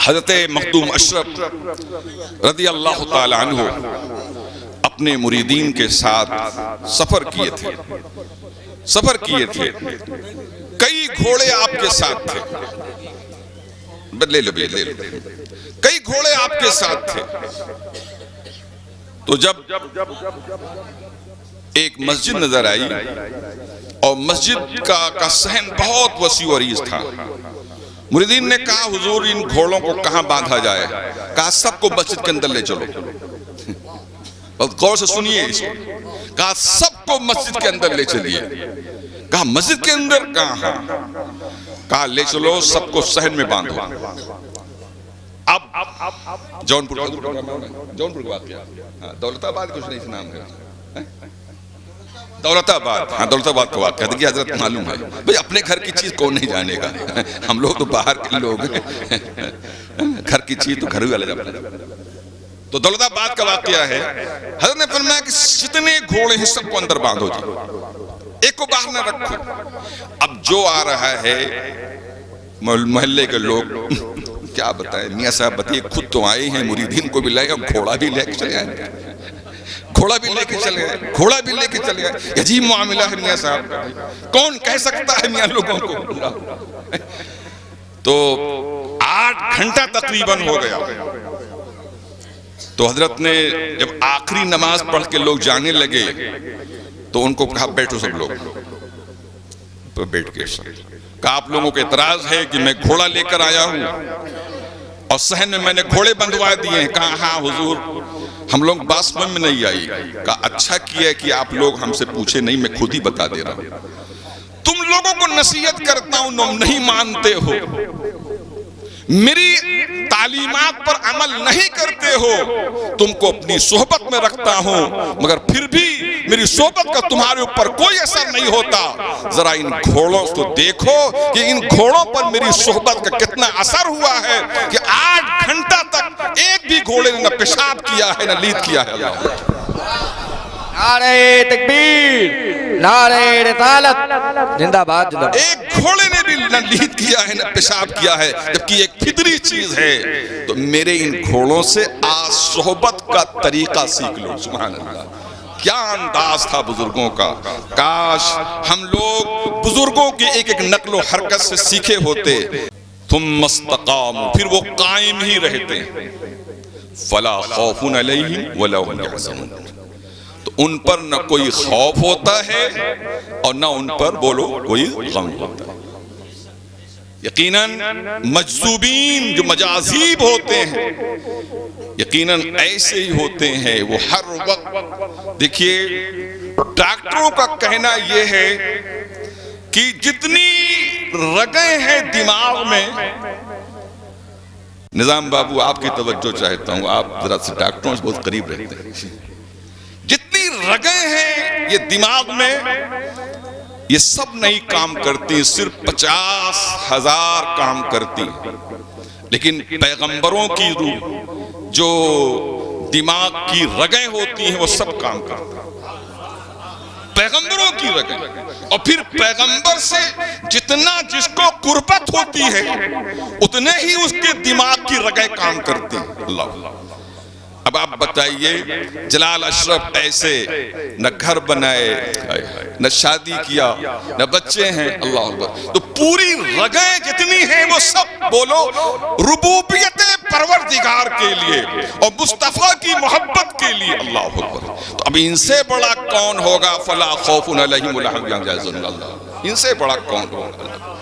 حضرت مخدوم اشرف رضی اللہ تعالی عنہ اپنے مریدین کے ساتھ سفر کیے تھے، کئی گھوڑے آپ کے ساتھ تھے، لے لو کئی گھوڑے آپ کے ساتھ تھے۔ تو جب ایک مسجد نظر آئی اور مسجد کا صحن بہت وسیع و عریض تھا، مریدین نے کہا حضور ان گھوڑوں کو کہاں باندھا جائے؟ کہا سب کو مسجد کے اندر لے چلو۔ بہت غور سے سنیے اس کو، کہا سب کو مسجد کے اندر لے چلیے۔ کہا مسجد کے اندر؟ کہاں؟ کہا لے چلو سب کو صحن میں باندھو۔ اب جونپور کا واقعہ، دولت آباد کچھ نہیں نام ہے، دولت آباد، ہاں دولت آباد کا واقعہ دیکھیے حضرت معلوم ہے بھئی اپنے گھر کی چیز کون نہیں جانے گا، ہم لوگ تو باہر کے لوگ ہیں، گھر کی چیز تو گھر ہی والے جاتے ہیں۔ تو دولت آباد کا واقعہ ہے، حضرت نے فرمایا کہ جتنے گھوڑے ہیں سب کو اندر باندھو جی، ایک کو باہر نہ رکھو۔ اب جو آ رہا ہے محلے کے لوگ کیا بتائیں، میاں صاحب بتائیے خود تو آئے ہیں، مریدین کو بھی لائے اور گھوڑا بھی لے کے چلے آئے، گھوڑا بھی لے کے چلے آئے، عجیب معاملہ ہے میاں صاحب، کون کہہ سکتا ہے میاں لوگوں کو؟ تو 8 گھنٹہ تقریباً ہو گیا۔ تو حضرت نے جب آخری نماز پڑھ کے لوگ جانے لگے تو ان کو کہا بیٹھو سب لوگ، تو بیٹھ کے کہا آپ لوگوں کو اعتراض ہے کہ میں گھوڑا لے کر آیا ہوں اور صحن میں میں نے گھوڑے بندھوا دیے ہیں؟ کہا ہاں حضور ہم لوگ بات سمجھ میں نہیں آئی۔ کہا اچھا کیا کہ آپ لوگ ہم سے پوچھے نہیں، میں خود ہی بتا دے رہا ہوں۔ تم لوگوں کو نصیحت کرتا ہوں تم نہیں مانتے ہو، میری تعلیمات پر عمل نہیں کرتے ہو، تم کو اپنی صحبت میں رکھتا ہوں مگر پھر بھی میری صحبت کا تمہارے اوپر کوئی اثر نہیں ہوتا۔ ذرا ان گھوڑوں کو دیکھو کہ ان گھوڑوں پر میری صحبت کا کتنا اثر ہوا ہے کہ 8 گھنٹہ تک ایک بھی گھوڑے نے نہ پیشاب کیا ہے نہ لید کیا ہے۔ نعرہ تکبیر، نعرہ رسالت، زندہ باد زندہ باد۔ ایک گھوڑے نے بھی نہ لید کیا ہے نہ پیشاب کیا ہے، جبکہ ایک فطری چیز ہے۔ تو میرے ان گھوڑوں سے آج صحبت کا طریقہ سیکھ لو۔ سبحان اللہ، کیا انداز تھا بزرگوں کا، کاش ہم لوگ بزرگوں کی ایک ایک نقل و حرکت سے سیکھے ہوتے۔ ثم استقاموا، پھر وہ قائم ہی رہتے، فلا خوف علیہم ولا هم يحزنون، تو ان پر نہ کوئی خوف ہوتا ہے اور نہ ان پر بولو کوئی غم ہوتا ہے۔ یقیناً مجذوبین جو مجاذیب ہوتے ہیں یقیناً ایسے ہی ہوتے ہیں، وہ ہر وقت دیکھیے ڈاکٹروں کا کہنا یہ ہے کہ جتنی رگیں ہیں دماغ میں، نظام بابو آپ کی توجہ چاہتا ہوں، آپ ذرا سے ڈاکٹروں سے بہت قریب رہتے ہیں، جتنی رگیں ہیں یہ دماغ میں یہ سب نہیں کام کرتی، صرف 50,000 کام کرتی، لیکن پیغمبروں کی روح جو دماغ کی رگیں ہوتی ہیں وہ سب کام کرتی ہیں، پیغمبروں کی رگیں۔ اور پھر پیغمبر سے جتنا جس کو قربت ہوتی ہے اتنے ہی اس کے دماغ کی رگیں کام کرتی ہیں۔ اللہ، اب آپ بتائیے جلال اشرف ایسے نہ گھر بنائے، نہ شادی کیا، نہ بچے ہیں، اللہ اکبر، تو پوری رگیں جتنی ہیں وہ سب بولو ربوبیت پروردگار کے لیے اور مصطفیٰ کی محبت کے لیے، اللہ اکبر۔ تو اب ان سے بڑا کون ہوگا؟ فلا خوف علیہم ولا هم يحزنون، اللہ، ان سے بڑا کون ہوگا؟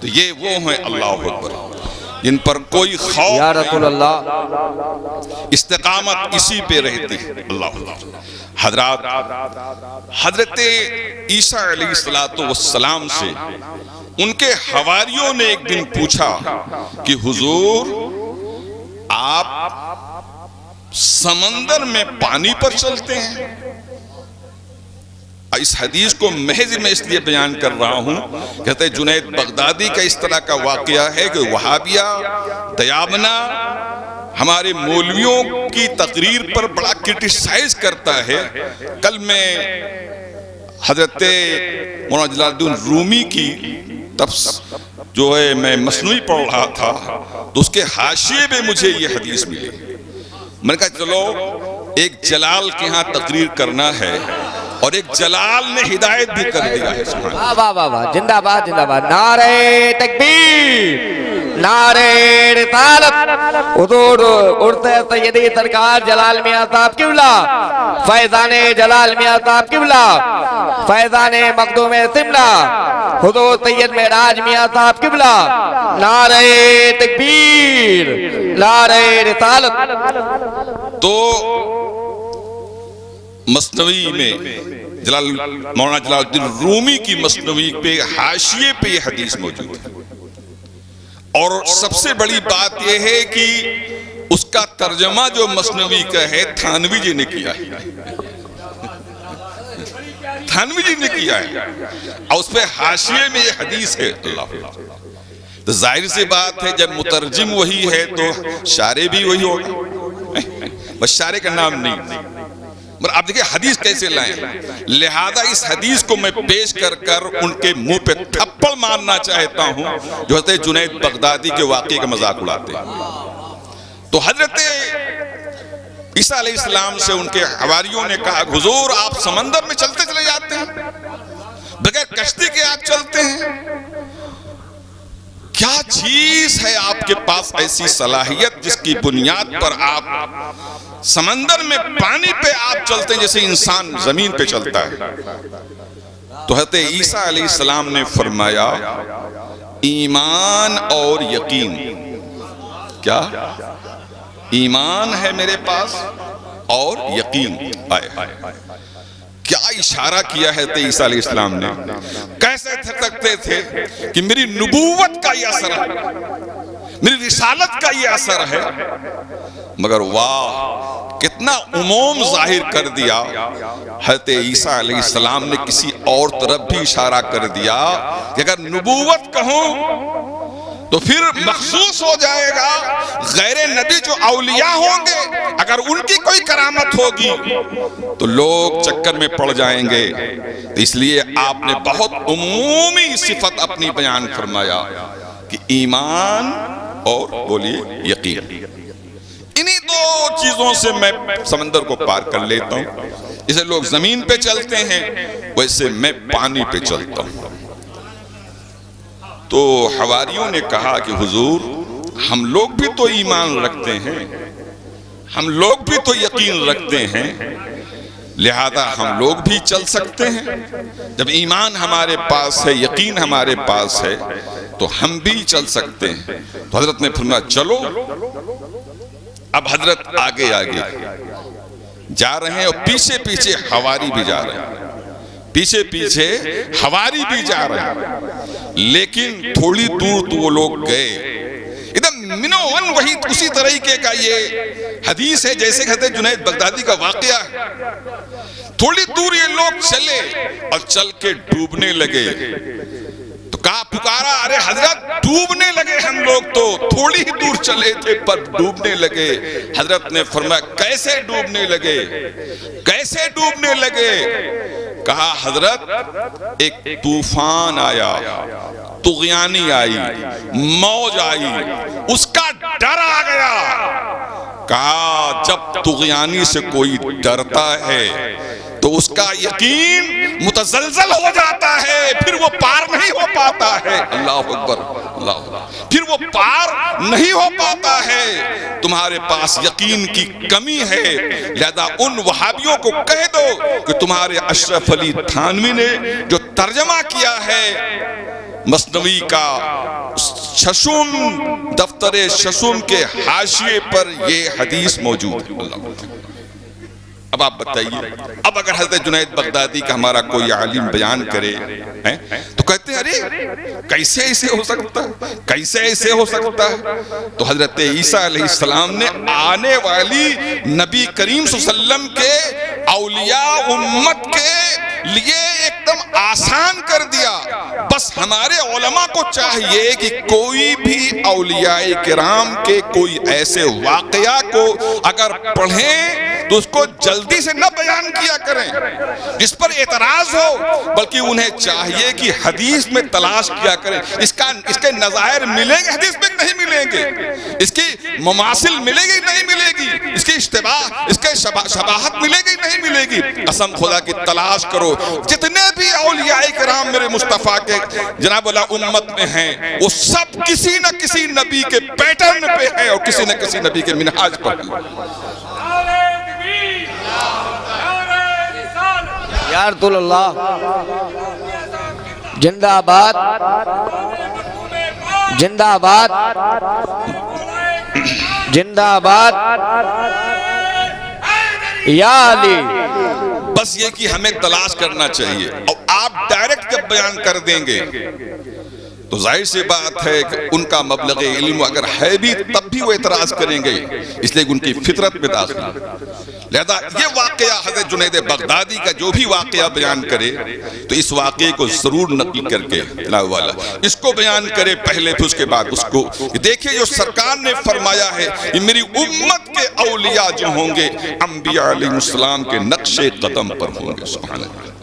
تو یہ وہ ہیں اللہ اکبر جن پر کوئی خوف، یا رسول اللہ، استقامت اسی پہ رہتی ہے۔ اللہ حضرات، حضرت عیسیٰ علیہ السلام سے ان کے حواریوں نے ایک دن پوچھا کہ حضور آپ سمندر میں پانی پر چلتے ہیں؟ اس حدیث کو محض میں اس لیے بیان کر رہا ہوں، کہتے ہیں جنید بغدادی کا اس طرح کا واقعہ ہے کہ وہابیہ دیابنا ہمارے مولویوں کی تقریر پر بڑا کرٹیسائز کرتا ہے۔ کل میں حضرت مولانا جلال الدین رومی کی جو ہے میں مصنوعی پڑھ رہا تھا تو اس کے حاشیے میں مجھے یہ حدیث ملی. میں نے کہا چلو ایک جلال کے ہاں تقریر کرنا ہے اور ایک جلال نے ہدایت بھی کر دیا ہے. واہ واہ واہ واہ، زندہ باد زندہ باد. نعرہ تکبیر، نعرہ رسالت. حضور اڑتے سیدی سرکار جلال میاں صاحب قبلہ، فیضان جلال میاں صاحب قبلہ، فیضان مخدوم سملہ، حضور سید معراج میاں صاحب قبلہ. نعرہ تکبیر، نعرہ رسالت. تو مثنوی میں مولانا جلال الدین رومی کی مثنوی پہ حاشیے پہ یہ حدیث موجود ہے. اور سب سے بڑی بات یہ ہے کہ اس کا ترجمہ جو مثنوی کا ہے تھانوی جی نے کیا ہے. تھانوی جی نے کیا ہے اور اس پہ حاشیے میں یہ حدیث ہے. اللہ تو ظاہر سی بات ہے جب مترجم وہی ہے تو شارح بھی وہی ہوگا. بس شارح کا نام نہیں. آپ دیکھیں حدیث کیسے لائیں. لہذا اس حدیث کو میں پیش کر ان کے منہ پہ تھپڑ مارنا چاہتا ہوں جو حضرت جنید بغدادی کے واقعے کا مذاق اڑاتے ہیں. تو حضرت عیسیٰ علیہ السلام سے ان کے حواریوں نے کہا حضور آپ سمندر میں چلتے چلے جاتے ہیں، بغیر کشتی کے آپ چلتے ہیں، کیا چیز ہے آپ کے پاس ایسی صلاحیت جس کی بنیاد پر آپ سمندر میں پانی پہ آپ چلتے ہیں جیسے انسان زمین پہ چلتا ہے. تو حضرت عیسیٰ علیہ السلام نے فرمایا ایمان اور یقین. کیا ایمان ہے میرے پاس اور یقین. کیا اشارہ کیا ہے عیسیٰ علیہ السلام نے. کیسے سکتے تھے کہ میری نبوت کا یہ اثر ہے، میری رسالت کا یہ اثر ہے، مگر واہ کتنا عموم ظاہر کر دیا. حضرت عیسیٰ علیہ السلام نے کسی اور طرف بھی اشارہ کر دیا کہ اگر نبوت کہوں تو پھر مخصوص ہو جائے گا غیر نبی جو اولیاء ہوں گے، اگر ان کی کوئی کرامت ہوگی تو لوگ چکر میں پڑ جائیں گے. تو اس لیے آپ نے بہت عمومی صفت اپنی بیان فرمایا کہ ایمان اور بولیے یقین. انہی دو چیزوں سے میں سمندر کو پار کر لیتا ہوں. جیسے لوگ زمین پہ چلتے ہیں ویسے میں پانی پہ چلتا ہوں. تو حواریوں نے کہا کہ حضور ہم لوگ بھی تو ایمان رکھتے ہیں، ہم لوگ بھی تو یقین رکھتے ہیں، لہذا ہم لوگ بھی چل سکتے ہیں. جب ایمان ہمارے پاس ہے، یقین ہمارے پاس ہے تو ہم بھی چل سکتے ہیں. تو حضرت نے فرمایا چلو. اب حضرت آگے آگے جا رہے ہیں اور پیچھے پیچھے حواری بھی جا رہے ہیں، پیچھے پیچھے حواری بھی جا رہے ہیں. لیکن تھوڑی دور تو وہ لوگ گئے ادھر منوون وہی اسی طریقے کا یہ حدیث ہے جیسے کہتے جنید بغدادی کا واقعہ ہے. تھوڑی دور یہ لوگ چلے اور چل کے ڈوبنے لگے. تو کہا پکارا ارے حضرت ڈوبنے لگے ہم لوگ تو تھوڑی ہی دور چلے تھے پر ڈوبنے لگے. حضرت نے فرمایا کیسے ڈوبنے لگے، کیسے ڈوبنے لگے. کہا حضرت ایک طوفان آیا، طغیانی آئی، موج آئی، اس کا ڈر آ گیا. کہا جب طغیانی سے کوئی ڈرتا ہے تو اس کا یقین متزلزل ہو جاتا ہے، پھر وہ پار نہیں ہو پاتا ہے. اللہ اکبر، اللہ اکبر. پھر وہ پار نہیں ہو پاتا ہے. تمہارے پاس یقین کی کمی ہے، لہذا ان وہابیوں کو کہہ دو کہ تمہارے اشرف علی تھانوی نے جو ترجمہ کیا ہے مثنوی کا ششم دفتر ششم کے حاشیے پر یہ حدیث موجود ہے. اللہ اکبر. اب آپ بتائیے، اب اگر حضرت جنید بغدادی کا ہمارا کوئی عالم بیان کرے تو کہتے ہیں ارے کیسے ایسے ہو سکتا ہے، کیسے ایسے ہو سکتا ہے. تو حضرت عیسیٰ علیہ السلام نے آنے والی نبی کریم صلی اللہ علیہ وسلم کے اولیاء امت کے لیے ایک دم آسان کر دیا. بس ہمارے علماء کو چاہیے کہ کوئی بھی اولیاء کرام کے کوئی ایسے واقعہ کو اگر پڑھیں تو اس کو جلدی سے نہ بیان کیا کریں جس پر اعتراض ہو، بلکہ انہیں چاہیے کہ حدیث میں تلاش کیا کریں۔ اس کے نظائر ملیں گے حدیث میں نہیں ملیں گے، اس کی مماثل ملے گی نہیں ملے گی، اس کی اشتباہ، اس کے شباہت ملے گی نہیں ملے گی۔ قسم خدا کی تلاش کرو۔ جتنے بھی اولیاء کرام میرے مصطفیٰ کے جناب والا امت میں ہیں، وہ سب کسی نہ کسی نبی کے پیٹرن پہ ہیں اور کسی نہ کسی نبی کے منہاج پر ہیں۔ یا رسول اللہ، زندہ باد، زندہ باد، زندہ باد، یا علی۔ بس یہ کہ ہمیں تلاش کرنا چاہیے، اور آپ ڈائریکٹ جب بیان کر دیں گے تو ظاہر سی بات ہے کہ ان کا مبلغ علم اگر ہے بھی تب بھی وہ اعتراض کریں گے، اس لیے ان کی فطرت میں داخل ہے۔ لہذا یہ واقعہ حضرت جنید بغدادی کا جو بھی واقعہ بیان کرے تو اس واقعے کو ضرور نقل کر کے جناب والا اس کو بیان کرے پہلے، پھر اس کے بعد اس کو دیکھیں۔ جو سرکار نے فرمایا ہے کہ میری امت کے اولیاء جو ہوں گے انبیاء علیہ السلام کے نقش قدم پر ہوں گے، سبحان اللہ۔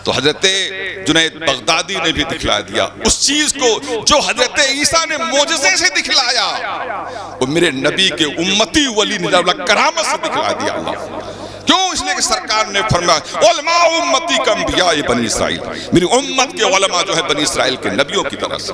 تو حضرت جنید بغدادی نے بھی دکھلا دیا اس چیز کو جو حضرت عیسیٰ نے معجزے سے دکھلایا، وہ میرے نبی کے امتی ولی نے کرامت سے دکھلا دیا اللہ۔ کیوں؟ اس لیے کہ سرکار نے فرمایا علماء امتی کا انبیاء بنی اسرائیل، میری امت کے علماء جو ہے بنی اسرائیل کے نبیوں کی طرح سے۔